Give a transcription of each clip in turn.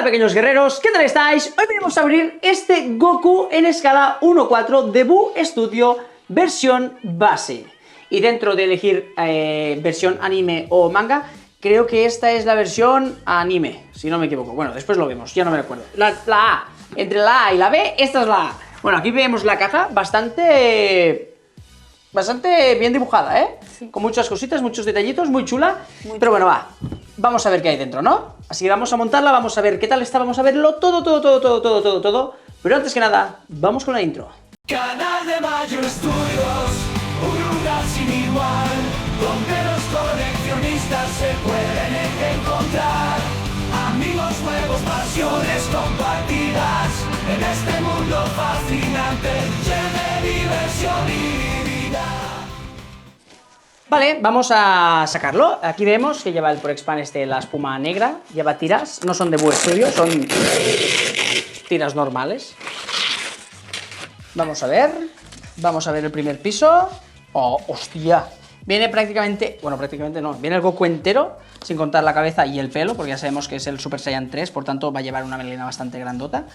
Hola pequeños guerreros, ¿qué tal estáis? Hoy vamos a abrir este Goku en escala 1-4 de Buu Studio versión base. Y dentro de elegir versión anime o manga, creo que esta es la versión anime, si no me equivoco. Bueno, después lo vemos, ya no me acuerdo. La A, entre la A y la B, esta es la A. Bueno, aquí vemos la caja bastante bien dibujada, ¿eh? Sí. Con muchas cositas, muchos detallitos, muy chula. Pero bueno, va. Vamos a ver qué hay dentro, ¿no? Así que vamos a montarla, vamos a ver qué tal está, vamos a verlo todo. Pero antes que nada, vamos con la intro. Canal de Mayo Studios, un lugar sin igual, donde los coleccionistas se pueden encontrar. Amigos nuevos, pasiones compartidas, en este mundo fascinante, lleno de diversión y vida. Vale, vamos a sacarlo. Aquí vemos que lleva el ProExpan la espuma negra, lleva tiras, no son de Buu Studio, son tiras normales. Vamos a ver el primer piso. ¡Oh, hostia! Viene prácticamente no, viene el Goku entero, sin contar la cabeza y el pelo, porque ya sabemos que es el Super Saiyan 3, por tanto va a llevar una melena bastante grandota.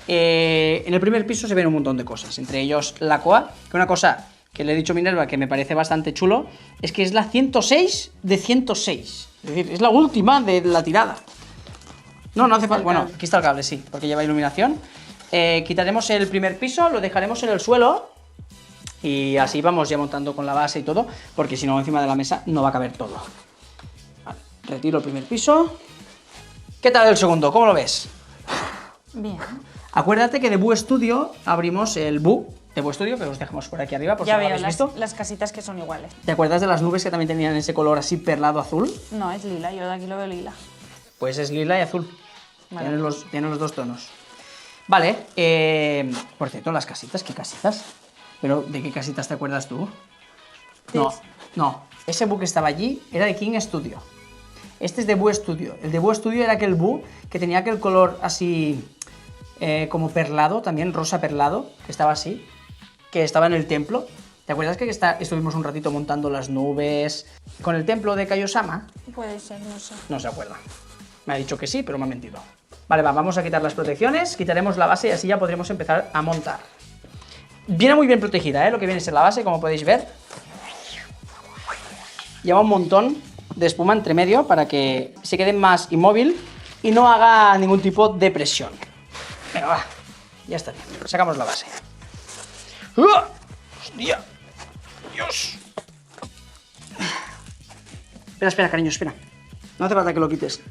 En el primer piso se ven un montón de cosas, entre ellos la Koa, que una cosa que le he dicho a Minerva que me parece bastante chulo, es que es la 106 de 106, es decir, es la última de la tirada. No hace falta, bueno, aquí está el cable, sí, porque lleva iluminación. Quitaremos el primer piso, lo dejaremos en el suelo y así vamos ya montando con la base y todo, porque si no encima de la mesa no va a caber todo. Vale, retiro el primer piso. ¿Qué tal el segundo? ¿Cómo lo ves? Bien. Acuérdate que de Buu Studio abrimos el Buu de Buu Studio, que los dejamos por aquí arriba, por si Ya no lo veo habéis visto. las casitas que son iguales. ¿Te acuerdas de las nubes que también tenían ese color así perlado azul? No, es lila, yo de aquí lo veo lila. Pues es lila y azul. Vale. Tienen los dos tonos. Vale, por cierto, las casitas, ¿qué casitas? ¿Pero de qué casitas te acuerdas tú? No, ese Buu que estaba allí era de King Studio. Este es de Buu Studio. El de Buu Studio era aquel Buu que tenía aquel color así como perlado, también rosa perlado, que estaba así, que estaba en el templo. ¿Te acuerdas que estuvimos un ratito montando las nubes con el templo de Kaiosama? Puede ser, no sé. No se acuerda. Me ha dicho que sí, pero me ha mentido. Vale, vamos a quitar las protecciones, quitaremos la base y así ya podremos empezar a montar. Viene muy bien protegida, lo que viene a ser la base, como podéis ver. Lleva un montón de espuma entre medio para que se quede más inmóvil y no haga ningún tipo de presión. Venga, va, ya está bien. Sacamos la base. ¡Hostia! ¡Dios! Espera, cariño, espera. No hace falta que lo quites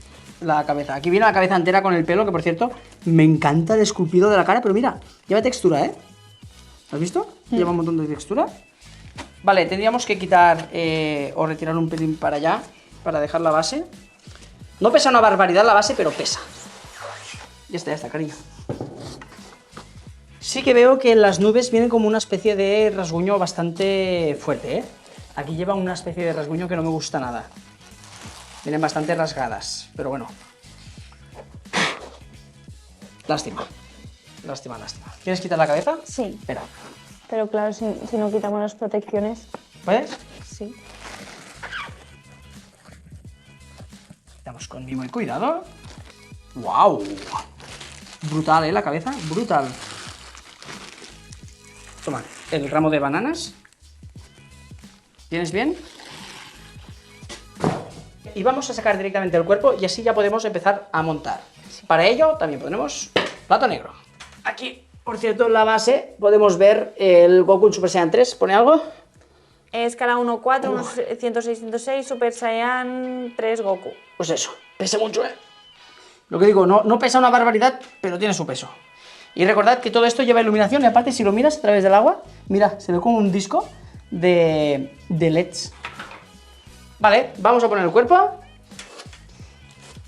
la cabeza. Aquí viene la cabeza entera con el pelo, que por cierto, me encanta el esculpido de la cara, pero mira, lleva textura, ¿eh? ¿Has visto? Lleva un montón de textura. Vale, tendríamos que quitar o retirar un pelín para allá, para dejar la base. No pesa una barbaridad la base, pero pesa. Ya está, cariño. Sí que veo que las nubes vienen como una especie de rasguño bastante fuerte, ¿eh? Aquí lleva una especie de rasguño que no me gusta nada. Vienen bastante rasgadas, pero bueno. Lástima. ¿Quieres quitar la cabeza? Sí. Espera. Pero claro, si no quitamos las protecciones. ¿Puedes? Sí. Quitamos con mimo y cuidado. ¡Wow! Brutal, la cabeza. Brutal. Toma, el ramo de bananas. ¿Tienes bien? Y vamos a sacar directamente el cuerpo y así ya podemos empezar a montar. Para ello también ponemos plato negro. Aquí, por cierto, en la base podemos ver el Goku en Super Saiyan 3. ¿Pone algo? Escala 1-4, 106-106, Super Saiyan 3 Goku. Pues eso, pesa mucho, ¿eh? Lo que digo, no pesa una barbaridad, pero tiene su peso. Y recordad que todo esto lleva iluminación y aparte si lo miras a través del agua, mira, se ve como un disco de LEDs. Vale, vamos a poner el cuerpo.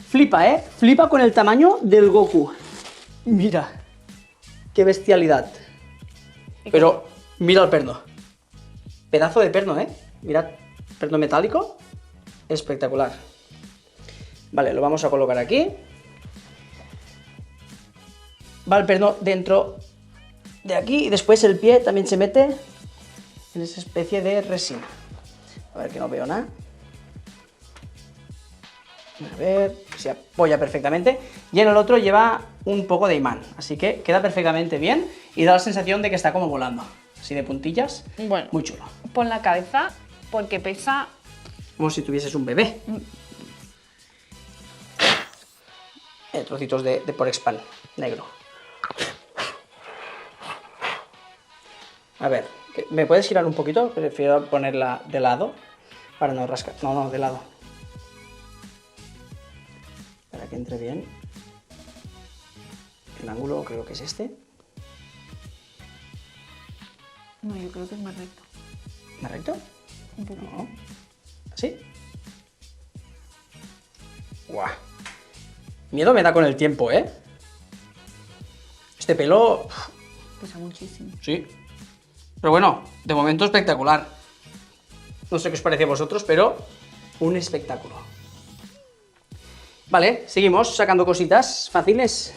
Flipa, ¿eh? Flipa con el tamaño del Goku. Mira, qué bestialidad. Pero mira el perno. Pedazo de perno, ¿eh? Mirad, perno metálico. Espectacular. Vale, lo vamos a colocar aquí. Va el perno dentro de aquí y después el pie también se mete en esa especie de resina. A ver que no veo nada. A ver, se apoya perfectamente. Y en el otro lleva un poco de imán, así que queda perfectamente bien y da la sensación de que está como volando. Así de puntillas, Bueno. muy chulo. Pon la cabeza porque pesa... Como si tuvieses un bebé. Trocitos de Porexpan negro. A ver, ¿me puedes girar un poquito? Prefiero ponerla de lado para no rascar. No, de lado. Para que entre bien. El ángulo creo que es este. No, yo creo que es más recto. ¿Más recto? Un poquito. No. ¿Así? ¡Guau! Miedo me da con el tiempo, ¿eh? Este pelo... Pesa muchísimo. Sí. Pero bueno, de momento espectacular. No sé qué os parece a vosotros, pero un espectáculo. Vale, seguimos sacando cositas fáciles.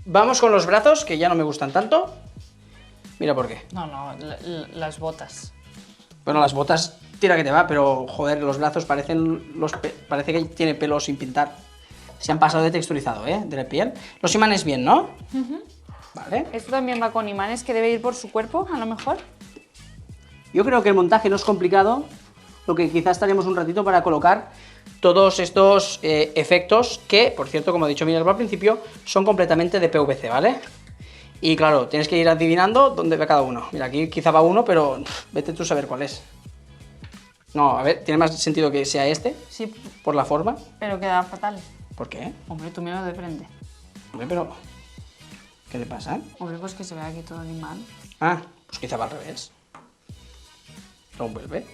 Vamos con los brazos, que ya no me gustan tanto. Mira por qué. No, las botas. Bueno, las botas tira que te va, pero joder, los brazos parecen parece que tiene pelo sin pintar. Se han pasado de texturizado, ¿eh? De la piel. Los imanes bien, ¿no? Vale. Esto también va con imanes, que debe ir por su cuerpo, a lo mejor. Yo creo que el montaje no es complicado, lo que quizás estaremos un ratito para colocar todos estos efectos que, por cierto, como ha dicho Minerva al principio, son completamente de PVC, ¿vale? Y claro, tienes que ir adivinando dónde va cada uno. Mira, aquí quizá va uno, pero vete tú a saber cuál es. No, a ver, tiene más sentido que sea este, Sí, por la forma. pero queda fatal. ¿Por qué? Hombre, tú mira de frente. Hombre, pero... ¿Qué le pasa? Hombre, pues que se vea aquí todo el imán. Ah, pues quizá va al revés. Lo vuelve.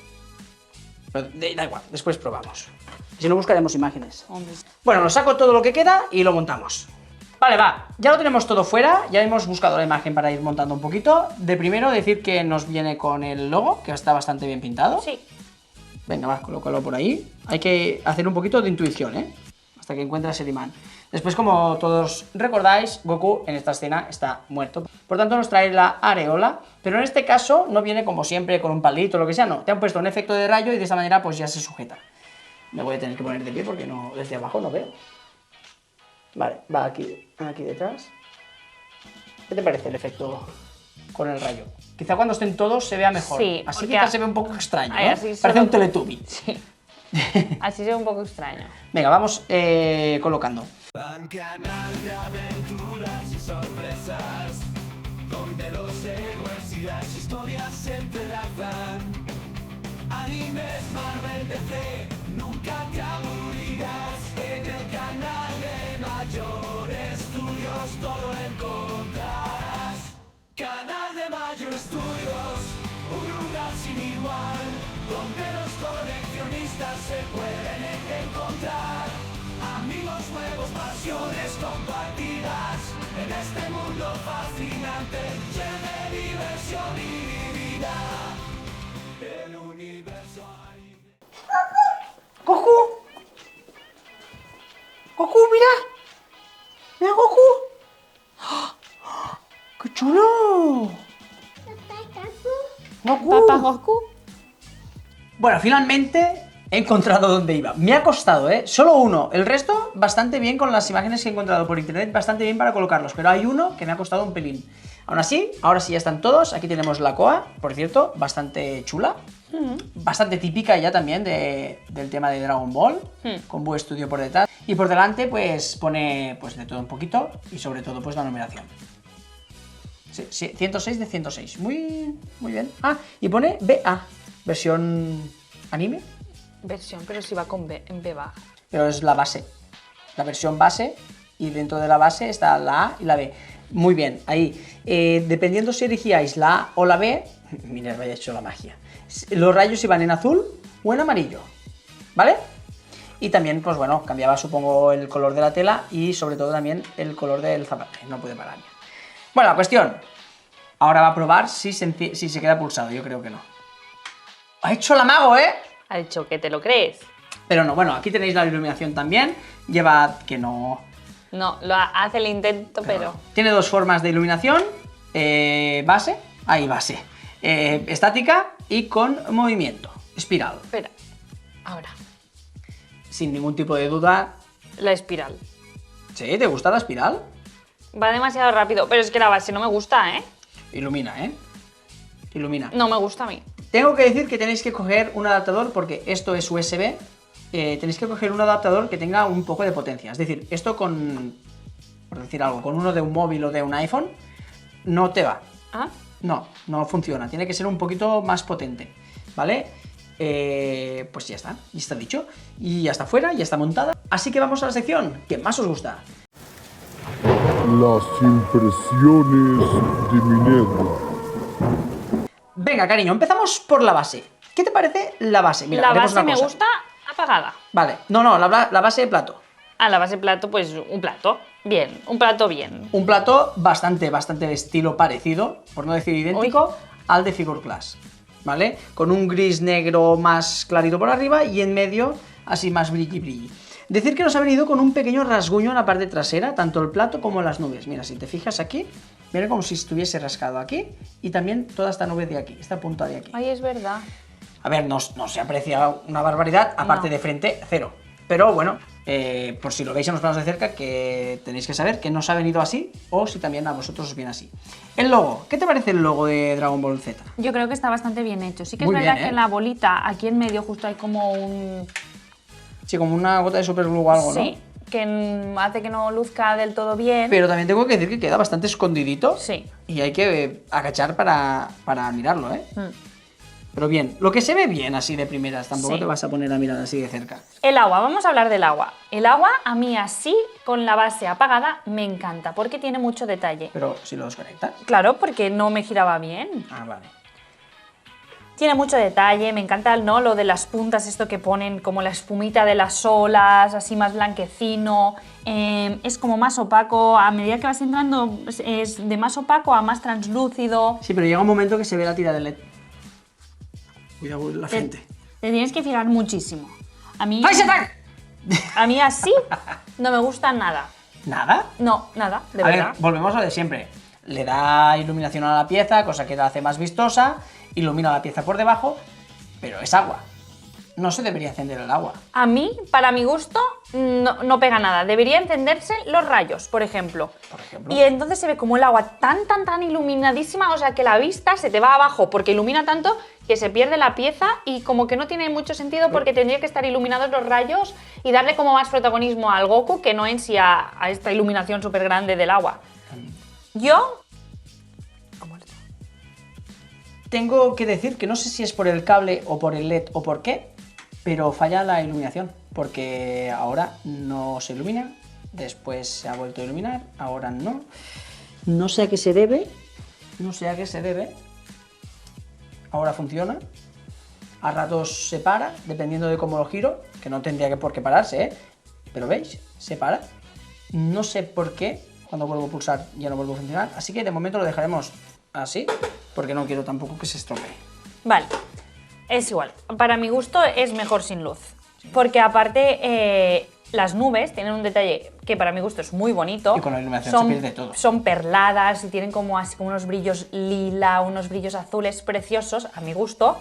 Pero da igual, después probamos. Si no, buscaremos imágenes. Hombre, Bueno, nos saco todo lo que queda y lo montamos. Vale, va, ya lo tenemos todo fuera, ya hemos buscado la imagen para ir montando un poquito. De primero decir que nos viene con el logo, que está bastante bien pintado. sí. Venga, va, colócalo por ahí. Hay que hacer un poquito de intuición, ¿eh? Hasta que encuentres el imán. Después, como todos recordáis, Goku en esta escena está muerto. Por tanto, nos trae la areola, pero en este caso no viene como siempre con un palito o lo que sea, no. Te han puesto un efecto de rayo y de esta manera pues ya se sujeta. Me voy a tener que poner de pie porque no, desde abajo no veo. Vale, va aquí detrás. ¿Qué te parece el efecto con el rayo? Quizá cuando estén todos se vea mejor. Sí, así porque quizá se ve un poco extraño, ¿no? Ay, así Parece solo- un Teletubby. Sí. Así se ve un poco extraño. Venga, vamos colocando. Pan canal de aventuras y sorpresas, donde los héroes y las historias se entrelazan. Animes, Marvel, DC, nunca te aburrirás. En el canal de Mayor Estudios todo encontrarás. Canal de Mayor Estudios, un lugar sin igual, donde los coleccionistas se pueden encontrar. Amigos nuevos, pasiones compartidas, en este mundo fascinante, lleno de diversión y vida. El universo hay... ¡Goku! ¡Goku, mira! ¡Mira, Goku! ¡Ah! ¡Qué chulo! ¡Goku! Papá Goku. Bueno, finalmente he encontrado dónde iba. Me ha costado, ¿eh? Solo uno. El resto, bastante bien con las imágenes que he encontrado por internet, bastante bien para colocarlos. Pero hay uno que me ha costado un pelín. Aún así, ahora sí ya están todos. Aquí tenemos la Koa, por cierto, bastante chula. Bastante típica ya también del tema de Dragon Ball. Con Buu Studio por detrás. Y por delante, pues pone pues de todo un poquito. Y sobre todo, pues la numeración. Sí, sí, 106 de 106. Muy bien. Ah, y pone BA. Versión anime. Versión, pero si va con B, en B baja. Pero es la base. La versión base. Y dentro de la base está la A y la B. Muy bien, ahí. Dependiendo si elegíais la A o la B, Minerva ya ha hecho la magia. Los rayos iban en azul o en amarillo. ¿Vale? Y también, pues bueno, cambiaba supongo el color de la tela y sobre todo también el color del zapato. No pude parar ya. Bueno, la cuestión. Ahora va a probar si se queda pulsado. Yo creo que no. Ha hecho el amago, ¿eh? Ha dicho que te lo crees. Pero no, bueno, aquí tenéis la iluminación también. Lleva que no... No, hace el intento, pero... Tiene dos formas de iluminación. Base. Ahí, base. Estática y con movimiento. Espiral. Espera. Ahora. sin ningún tipo de duda. La espiral. ¿Sí? ¿Te gusta la espiral? Va demasiado rápido, pero es que la base no me gusta, ¿eh? Ilumina, ¿eh? Ilumina. No me gusta a mí. Tengo que decir que tenéis que coger un adaptador porque esto es USB. Tenéis que coger un adaptador que tenga un poco de potencia. Es decir, esto con, por decir algo, con uno de un móvil o de un iPhone, no te va. ¿Ah? No funciona. Tiene que ser un poquito más potente, ¿vale? Pues ya está dicho. Y ya está fuera, ya está montada. Así que vamos a la sección que más os gusta. Las impresiones de Minedma. Venga, cariño, empezamos por la base. ¿Qué te parece la base? Mira, La haremos base una me cosa. gusta apagada. Vale, no, la base de plato. Ah, la base plato, pues un plato. Bien, un plato bien. Un plato bastante de estilo parecido, por no decir idéntico, al de Figure Class, ¿vale? Con un gris negro más clarito por arriba y en medio así más brilli. Decir que nos ha venido con un pequeño rasguño en la parte trasera, tanto el plato como las nubes. Mira, si te fijas aquí, mira como si estuviese rascado aquí y también toda esta nube de aquí, esta punta de aquí. Ay, es verdad. A ver, no se aprecia una barbaridad, aparte No. de frente, cero. Pero bueno, por si lo veis en los planos de cerca, que tenéis que saber que nos ha venido así, o si también a vosotros os viene así. El logo, ¿qué te parece el logo de Dragon Ball Z? Yo creo que está bastante bien hecho. Sí que Muy es verdad bien, ¿eh? que en la bolita, aquí en medio, justo hay como un... Sí, como una gota de super glue o algo, Sí, ¿no? que hace que no luzca del todo bien. Pero también tengo que decir que queda bastante escondidito. Sí. Y hay que agachar para mirarlo, ¿eh? Mm. Pero bien, lo que se ve bien así de primeras, tampoco Sí. te vas a poner a mirar así de cerca. El agua, vamos a hablar del agua. El agua, a mí así, con la base apagada, me encanta, porque tiene mucho detalle. Pero si lo desconectas. Claro, porque no me giraba bien. Ah, vale. Tiene mucho detalle, me encanta, ¿no? Lo de las puntas, esto que ponen como la espumita de las olas, así más blanquecino. Es como más opaco, a medida que vas entrando es de más opaco a más translúcido. Sí, pero llega un momento que se ve la tira de LED. Cuidado con la frente. Te tienes que fijar muchísimo. A mí, ¡Face attack! a mí así no me gusta nada. ¿Nada? No, nada, de A verdad. ver, volvemos a lo de siempre. Le da iluminación a la pieza, cosa que la hace más vistosa, ilumina la pieza por debajo, pero es agua. No se debería encender el agua. A mí, para mi gusto, no pega nada. Debería encenderse los rayos, por ejemplo. Por ejemplo. Y entonces se ve como el agua tan iluminadísima, o sea que la vista se te va abajo porque ilumina tanto que se pierde la pieza y como que no tiene mucho sentido porque tendría que estar iluminados los rayos y darle como más protagonismo al Goku que no en sí a esta iluminación súper grande del agua. Yo... Tengo que decir que no sé si es por el cable o por el LED o por qué, pero falla la iluminación, porque ahora no se ilumina, después se ha vuelto a iluminar, ahora no. No sé a qué se debe, Ahora funciona, a ratos se para, dependiendo de cómo lo giro, que no tendría que por qué pararse, ¿eh? Pero veis, se para. No sé por qué, cuando vuelvo a pulsar ya no vuelve a funcionar, así que de momento lo dejaremos así, porque no quiero tampoco que se estropee. Vale, es igual. Para mi gusto es mejor sin luz. Porque aparte las nubes tienen un detalle que para mi gusto es muy bonito. Y con la iluminación se pierde todo. Son perladas y tienen como así como unos brillos lila, unos brillos azules preciosos a mi gusto.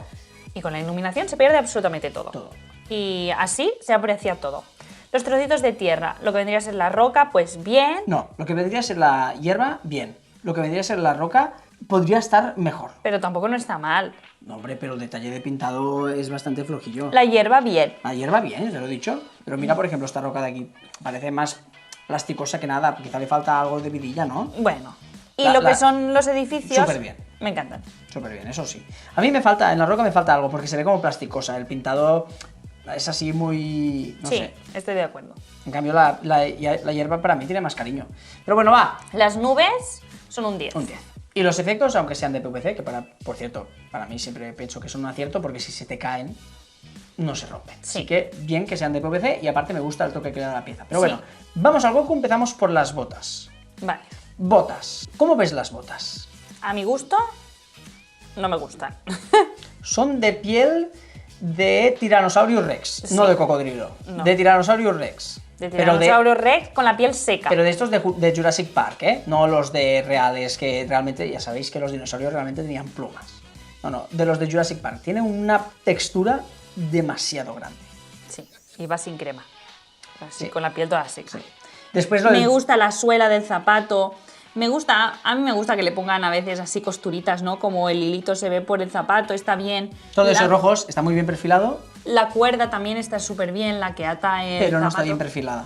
Y con la iluminación se pierde absolutamente todo. Todo. Y así se aprecia todo. Los trocitos de tierra, lo que vendría a ser la roca, pues bien. No, lo que vendría a ser la hierba, bien. Lo que vendría a ser la roca, podría estar mejor. Pero tampoco no está mal. No, hombre, pero el detalle de pintado es bastante flojillo. La hierba, bien. La hierba bien, te lo he dicho. Pero mira, por ejemplo, esta roca de aquí. Parece más plasticosa que nada. Quizá le falta algo de vidilla, ¿no? Bueno. Y La- lo la- que son los edificios... Súper bien. Me encantan. Súper bien, eso sí. A mí me falta, en la roca me falta algo, porque se ve como plasticosa. El pintado es así muy... no sí, sé. estoy de acuerdo. En cambio, la hierba para mí tiene más cariño. Pero bueno, va. Las nubes son un 10. Un 10. Y los efectos, aunque sean de PVC, que por cierto, para mí siempre pienso que son un acierto, porque si se te caen, no se rompen. Sí. Así que bien que sean de PVC y aparte me gusta el toque que le da la pieza. Pero Sí. bueno, vamos al Goku, empezamos por las botas. Vale. Botas. ¿Cómo ves las botas? A mi gusto, no me gustan. Son de piel de Tyrannosaurus Rex, Sí. no de cocodrilo. No. De Tyrannosaurus Rex. De Pero tiranosaurio Rex con la piel seca. Pero de estos de Jurassic Park, ¿eh? No los de reales, que realmente, ya sabéis que los dinosaurios realmente tenían plumas. No, de los de Jurassic Park. Tiene una textura demasiado grande. Sí. Y va sin crema. Así, Sí. con la piel toda seca. Después lo Me del- gusta la suela del zapato. A mí me gusta que le pongan a veces así costuritas, ¿no? Como el hilito se ve por el zapato, está bien. todo eso La- rojos está muy bien perfilado, La cuerda también está súper bien, la que ata el pero no está zapato. bien perfilada.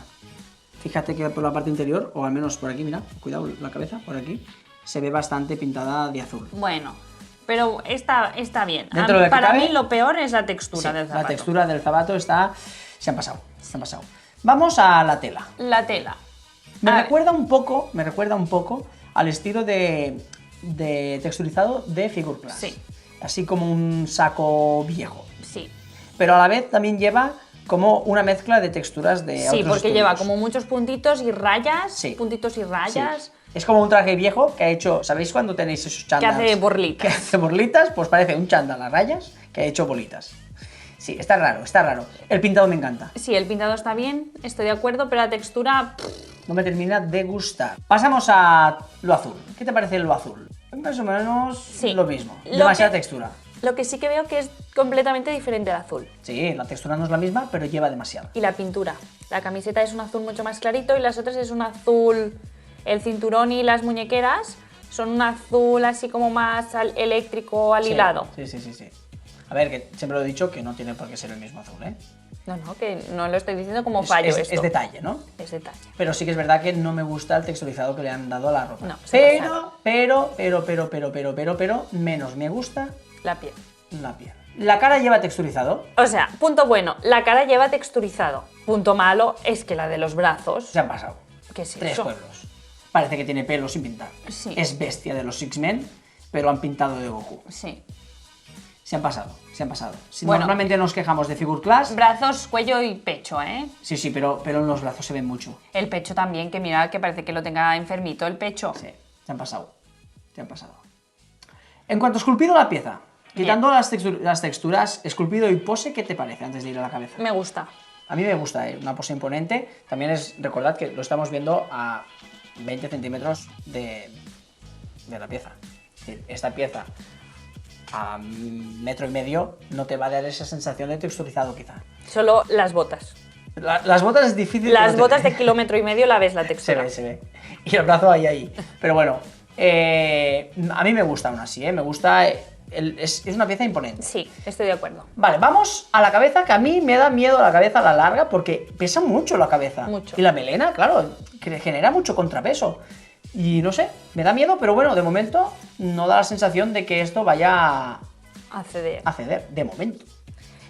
Fíjate que por la parte interior, o al menos por aquí, mira, cuidado la cabeza, por aquí, se ve bastante pintada de azul. Bueno, pero está bien. Dentro de lo que Para cabe- mí lo peor es la textura Sí, del zapato. la textura del zapato está... Se han pasado, se han pasado. Vamos a la tela. La tela. Me A ver. recuerda un poco al estilo de texturizado de Figure Class. Sí. Así como un saco viejo. Sí. Pero a la vez también lleva como una mezcla de texturas de Sí, otros porque lleva estudios. como muchos puntitos y rayas. Sí. Puntitos y Sí. rayas. Es como un traje viejo que ha hecho, ¿sabéis cuando tenéis esos chándals? hace borlitas. Que hace borlitas, pues parece un chándal a rayas que ha hecho bolitas. Sí, está raro, está raro. El pintado me encanta. Sí, el pintado está bien, estoy de acuerdo, pero la textura. No me termina de gustar. Pasamos a lo azul. ¿Qué te parece lo azul? Más o menos Sí. lo mismo. Lo Demasiada que- textura. Lo que sí que veo que es completamente diferente al azul. Sí, la textura no es la misma, pero lleva demasiado. Y la pintura. La camiseta es un azul mucho más clarito y las otras es un azul. El cinturón y las muñequeras son un azul así como más eléctrico, alilado. Sí, sí, sí, sí. A ver, que siempre lo he dicho que no tiene por qué ser el mismo azul, ¿eh? No, que no lo estoy diciendo como fallo esto. Es detalle, ¿no? Es detalle. Pero sí que es verdad que no me gusta el texturizado que le han dado a la ropa. No, se pasaron. pero, menos me gusta La piel. la piel. La cara lleva texturizado. O sea, punto bueno, la cara lleva texturizado. Punto malo es que la de los brazos. Se han pasado. ¿Qué es 3 eso? pueblos. Parece que tiene pelo sin pintar. Sí. Es bestia de los X-Men, pero han pintado de Goku. Sí. Se han pasado, se han pasado. Si Bueno. normalmente nos quejamos de Figure Class, Brazos, cuello y pecho, ¿eh? sí, pero en los brazos se ven mucho. El pecho también, que mira, que parece que lo tenga enfermito el pecho. Sí, se han pasado. Se han pasado. En cuanto a esculpido la pieza, quitando las texturas, esculpido y pose, ¿qué te parece antes de ir a la cabeza? Me gusta. A mí me gusta, una pose imponente. También recordad que lo estamos viendo a 20 centímetros de la pieza. Es decir, esta pieza a 1,5 metros no te va a dar esa sensación de texturizado quizá. Solo las botas. Las botas es difícil. que Las no te botas den. de 1,5 metros la ves la Se textura. ve, se ve. Y el brazo ahí. Pero bueno, a mí me gusta aún así, ¿eh? Me gusta. Es una pieza imponente. Sí, estoy de acuerdo. Vale, vamos a la cabeza, que a mí me da miedo la cabeza a la larga porque pesa mucho la cabeza. Mucho. Y la melena, claro, que genera mucho contrapeso. Y no sé, me da miedo, pero bueno, de momento no da la sensación de que esto vaya Acceder. a ceder, de momento.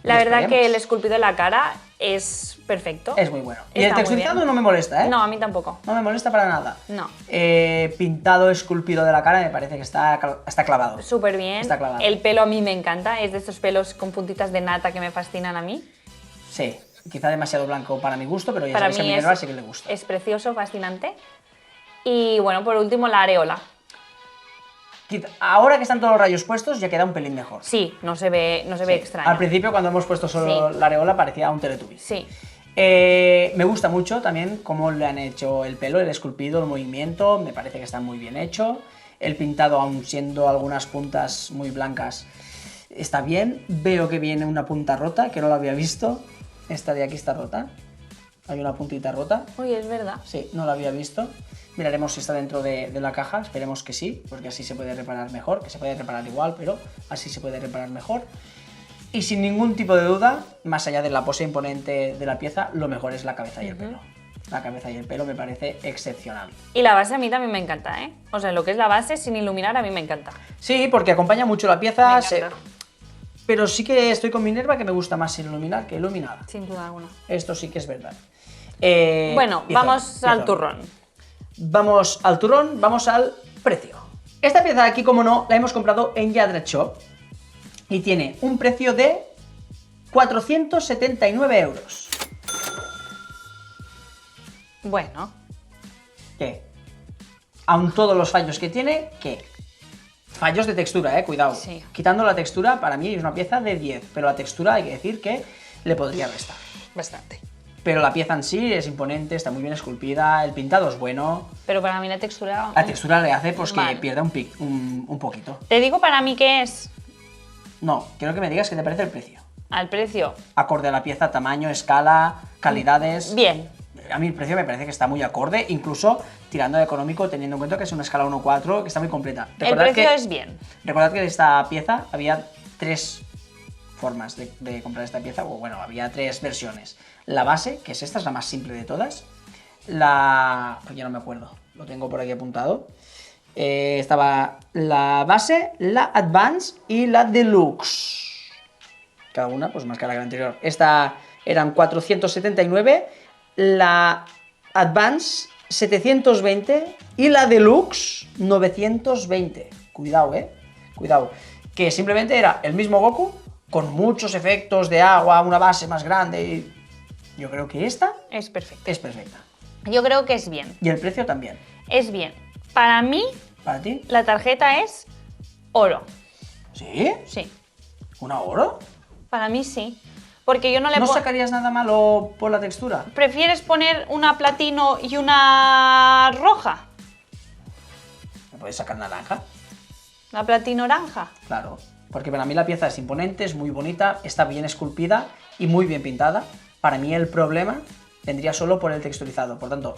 La Y verdad esperemos. que el esculpido de la cara es perfecto. Es muy bueno. Y Está el muy texturizado bien. no me molesta, ¿eh? No, a mí tampoco. No me molesta para nada. No. Pintado, esculpido de la cara, me parece que está clavado. Súper bien. Está clavado. El pelo a mí me encanta. Es de estos pelos con puntitas de nata que me fascinan a mí. Sí, quizá demasiado blanco para mi gusto, pero ya Para sabéis que a mí Minerva sí que le gusta. es precioso, fascinante. Y bueno, por último, la areola. Ahora que están todos los rayos puestos, ya queda un pelín mejor. Sí, no se ve Sí. extraño. Al principio, cuando hemos puesto solo Sí. la areola, parecía un Teletubbies. Sí. Me gusta mucho también cómo le han hecho el pelo, el esculpido, el movimiento, me parece que está muy bien hecho. El pintado, aun siendo algunas puntas muy blancas, está bien. Veo que viene una punta rota, que no la había visto. Esta de aquí está rota. Hay una puntita rota. Uy, es verdad. Sí, no la había visto. Miraremos si está dentro de la caja, esperemos que sí, porque así se puede reparar mejor, que se puede reparar igual, pero así se puede reparar mejor. Y sin ningún tipo de duda, más allá de la pose imponente de la pieza, lo mejor es la cabeza y el pelo. La cabeza y el pelo me parece excepcional. Y la base a mí también me encanta, ¿eh? O sea, lo que es la base sin iluminar a mí me encanta. Sí, porque acompaña mucho la pieza, Me encanta. pero sí que estoy con Minerva que me gusta más sin iluminar que iluminada. Sin duda alguna. Esto sí que es verdad. Bueno, Pizarro, vamos al pizarro. turrón. Vamos al turrón, vamos al precio. Esta pieza de aquí, como no, la hemos comprado en Yadret Shop y tiene un precio de 479 euros. Bueno, ¿Qué? Aun todos los fallos que tiene, ¿qué? Fallos de textura, cuidado. Sí. Quitando la textura, para mí es una pieza de 10, pero la textura hay que decir que le podría restar. bastante. Pero la pieza en sí es imponente, está muy bien esculpida, el pintado es bueno. Pero para mí la textura... La textura le hace pues que Mal. pierda un poquito. Te digo para mí qué es. No, quiero que me digas qué te parece el precio. Al precio. Acorde a la pieza, tamaño, escala, calidades. Bien. A mí el precio me parece que está muy acorde, incluso tirando de económico, teniendo en cuenta que es una escala 1.4, que está muy completa. El precio es bien. Recordad que de esta pieza había 3 formas de comprar esta pieza, o bueno, había 3 versiones. La base, que es esta, es la más simple de todas. Pues ya no me acuerdo, lo tengo por aquí apuntado. Estaba la base, la Advance y la Deluxe. Cada una pues más cara que la anterior. Esta eran 479, la Advance 720 y la Deluxe 920. Cuidado, cuidado. Que simplemente era el mismo Goku con muchos efectos de agua, una base más grande y yo creo que esta Es perfecto. es perfecta. Yo creo que es bien. Y el precio también. Es bien. Para mí, ¿Para ti? la tarjeta es oro. ¿Sí? Sí. ¿Una oro? Para mí sí. Porque yo no le ¿No pongo... sacarías nada malo por la textura? ¿Prefieres poner una platino y una roja? ¿Me puedes sacar naranja? ¿La platino naranja? Claro. Porque para mí la pieza es imponente, es muy bonita, está bien esculpida y muy bien pintada. Para mí el problema vendría solo por el texturizado. Por tanto,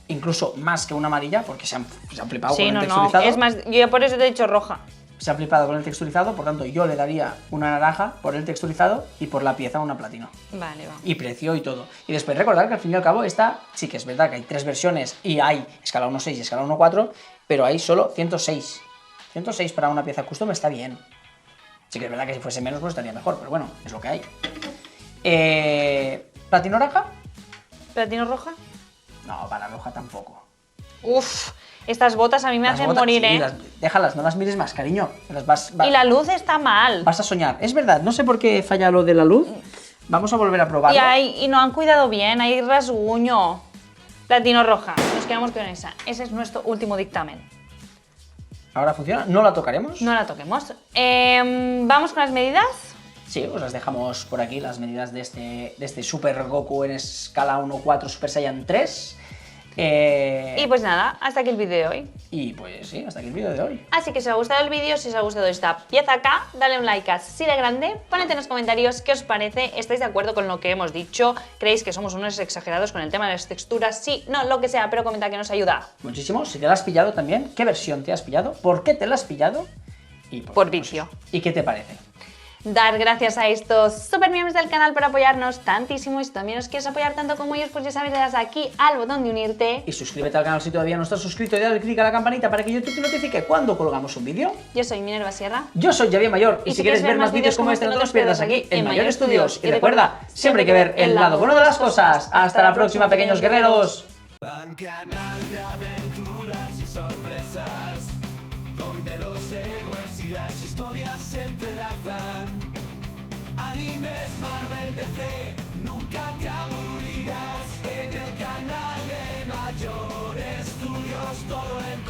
incluso más que una amarilla, porque se han flipado con Sí, el no, no. texturizado. Es más, yo por eso te he dicho roja. Se ha flipado con el texturizado, por tanto yo le daría una naranja por el texturizado y por la pieza una platino. Vale, va. Y precio y todo. Y después recordar que al fin y al cabo esta, sí que es verdad que hay 3 versiones y hay escala 1.6 y escala 1.4, pero hay solo 106. 106 para una pieza custom está bien. Sí que es verdad que si fuese menos pues estaría mejor, pero bueno, es lo que hay. ¿Platino naranja? ¿Platino roja? No, para roja tampoco. Uf, estas botas a mí me Las hacen botas, morir, sí, ¿eh? déjalas, no las mires más, cariño. Y la luz está mal. Vas a soñar. Es verdad, no sé por qué falla lo de la luz. Vamos a volver a probarlo. Y no han cuidado bien, hay rasguño. Platino roja, nos quedamos con esa. Ese es nuestro último dictamen. ¿Ahora funciona? ¿No la tocaremos? No la toquemos. ¿Vamos con las medidas? Sí, pues las dejamos por aquí, las medidas de este Super Goku en escala 1.4 Super Saiyan 3. Y pues nada, hasta aquí el vídeo de hoy. Y pues sí, hasta aquí el vídeo de hoy. Así que si os ha gustado el vídeo, si os ha gustado esta pieza acá, dale un like así de grande, poned en los comentarios qué os parece, estáis de acuerdo con lo que hemos dicho, creéis que somos unos exagerados con el tema de las texturas, sí, no, lo que sea, pero comenta que nos ayuda. Muchísimo. Si te la has pillado también, ¿qué versión te has pillado? ¿Por qué te la has pillado? Y pues, Por vicio. ¿Y qué te parece? Dar gracias a estos super miembros del canal por apoyarnos tantísimo y si también os quieres apoyar tanto como ellos, pues ya sabes, le das aquí al botón de unirte. Y suscríbete al canal si todavía no estás suscrito y dale click a la campanita para que YouTube te notifique cuando colgamos un vídeo. Yo soy Minerva Sierra. Yo soy Javier Mayor y si quieres ver más vídeos como este no te los pierdas aquí en Mayor Studios. Y recuerda, siempre hay que ver el lado bueno de las cosas. Hasta la próxima, pequeños guerreros. Un canal de aventuras y sorpresas, donde los héroes y las historias se entrelazan. Animes, Marvel, DC, nunca te aburrirás. En el canal de Mayor Studios todo en